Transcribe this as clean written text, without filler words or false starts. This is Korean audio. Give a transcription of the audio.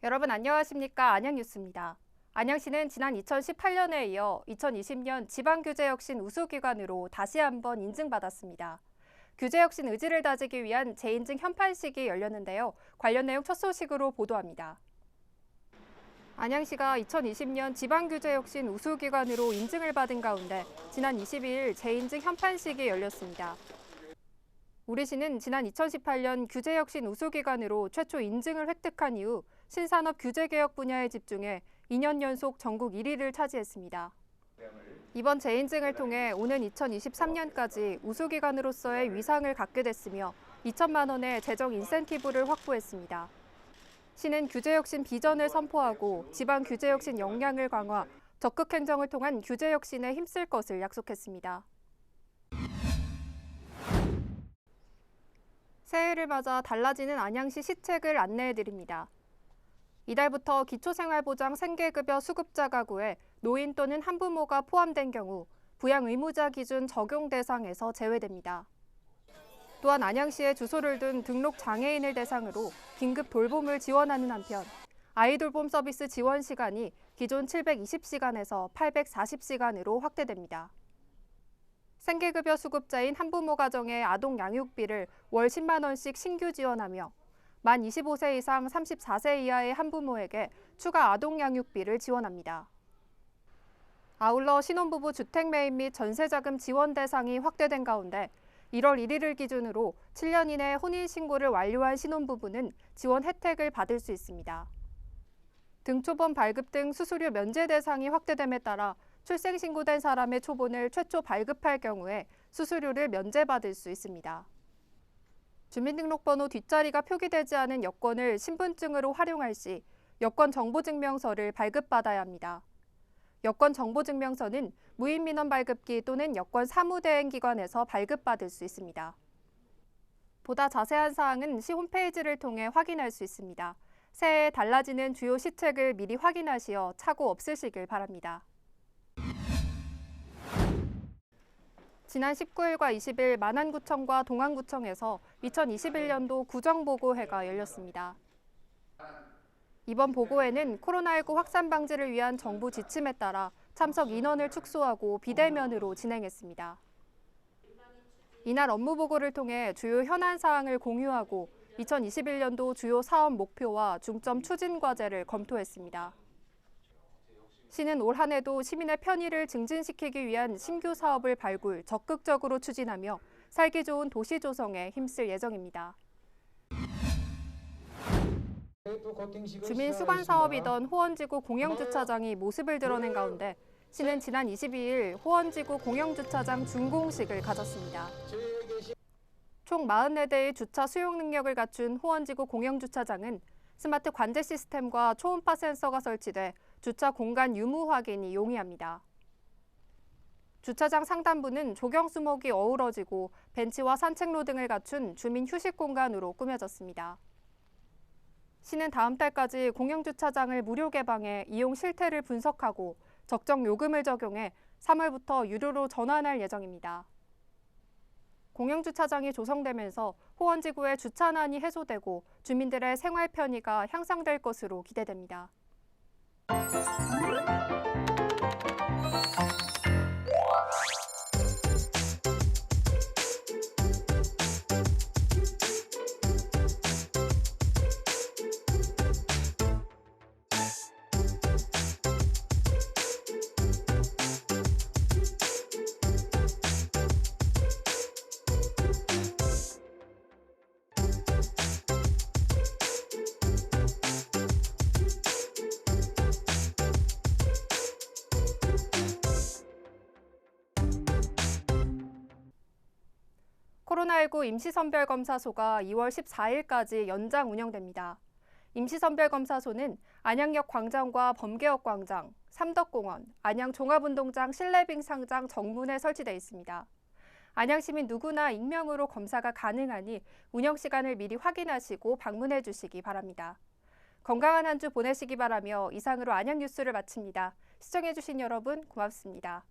여러분 안녕하십니까? 안양뉴스입니다. 안양시는 지난 2018년에 이어 2020년 지방규제혁신 우수기관으로 다시 한번 인증받았습니다. 규제혁신 의지를 다지기 위한 재인증 현판식이 열렸는데요. 관련 내용 첫 소식으로 보도합니다. 안양시가 2020년 지방규제혁신 우수기관으로 인증을 받은 가운데 지난 22일 재인증 현판식이 열렸습니다. 우리 시는 지난 2018년 규제혁신 우수기관으로 최초 인증을 획득한 이후 신산업 규제개혁 분야에 집중해 2년 연속 전국 1위를 차지했습니다. 이번 재인증을 통해 오는 2023년까지 우수기관으로서의 위상을 갖게 됐으며 2천만 원의 재정 인센티브를 확보했습니다. 시는 규제혁신 비전을 선포하고 지방 규제혁신 역량을 강화, 적극 행정을 통한 규제혁신에 힘쓸 것을 약속했습니다. 새해를 맞아 달라지는 안양시 시책을 안내해드립니다. 이달부터 기초생활보장 생계급여 수급자 가구에 노인 또는 한부모가 포함된 경우 부양 의무자 기준 적용 대상에서 제외됩니다. 또한 안양시에 주소를 둔 등록 장애인을 대상으로 긴급 돌봄을 지원하는 한편 아이돌봄 서비스 지원 시간이 기존 720시간에서 840시간으로 확대됩니다. 생계급여 수급자인 한부모 가정의 아동 양육비를 월 10만 원씩 신규 지원하며 만 25세 이상 34세 이하의 한부모에게 추가 아동 양육비를 지원합니다. 아울러 신혼부부 주택매입 및 전세자금 지원 대상이 확대된 가운데 1월 1일을 기준으로 7년 이내 혼인신고를 완료한 신혼부부는 지원 혜택을 받을 수 있습니다. 등초본 발급 등 수수료 면제 대상이 확대됨에 따라 출생신고된 사람의 초본을 최초 발급할 경우에 수수료를 면제받을 수 있습니다. 주민등록번호 뒷자리가 표기되지 않은 여권을 신분증으로 활용할 시 여권정보증명서를 발급받아야 합니다. 여권정보증명서는 무인민원 발급기 또는 여권 사무대행기관에서 발급받을 수 있습니다. 보다 자세한 사항은 시 홈페이지를 통해 확인할 수 있습니다. 새해에 달라지는 주요 시책을 미리 확인하시어 착오 없으시길 바랍니다. 지난 19일과 20일 만안구청과 동안구청에서 2021년도 구정보고회가 열렸습니다. 이번 보고회는 코로나19 확산 방지를 위한 정부 지침에 따라 참석 인원을 축소하고 비대면으로 진행했습니다. 이날 업무 보고를 통해 주요 현안 사항을 공유하고 2021년도 주요 사업 목표와 중점 추진 과제를 검토했습니다. 시는 올 한 해도 시민의 편의를 증진시키기 위한 신규 사업을 발굴, 적극적으로 추진하며 살기 좋은 도시 조성에 힘쓸 예정입니다. 주민 수관 사업이던 호원지구 공영주차장이 모습을 드러낸 가운데 시는 지난 22일 호원지구 공영주차장 준공식을 가졌습니다. 총 44대의 주차 수용 능력을 갖춘 호원지구 공영주차장은 스마트 관제 시스템과 초음파 센서가 설치돼 주차 공간 유무 확인이 용이합니다. 주차장 상단부는 조경 수목이 어우러지고 벤치와 산책로 등을 갖춘 주민 휴식 공간으로 꾸며졌습니다. 시는 다음 달까지 공영주차장을 무료 개방해 이용 실태를 분석하고 적정 요금을 적용해 3월부터 유료로 전환할 예정입니다. 공영주차장이 조성되면서 호원지구의 주차난이 해소되고 주민들의 생활 편의가 향상될 것으로 기대됩니다. 코로나19 임시선별검사소가 2월 14일까지 연장 운영됩니다. 임시선별검사소는 안양역 광장과 범계역 광장, 삼덕공원, 안양종합운동장 실내빙상장 정문에 설치돼 있습니다. 안양시민 누구나 익명으로 검사가 가능하니 운영 시간을 미리 확인하시고 방문해 주시기 바랍니다. 건강한 한 주 보내시기 바라며 이상으로 안양뉴스를 마칩니다. 시청해 주신 여러분 고맙습니다.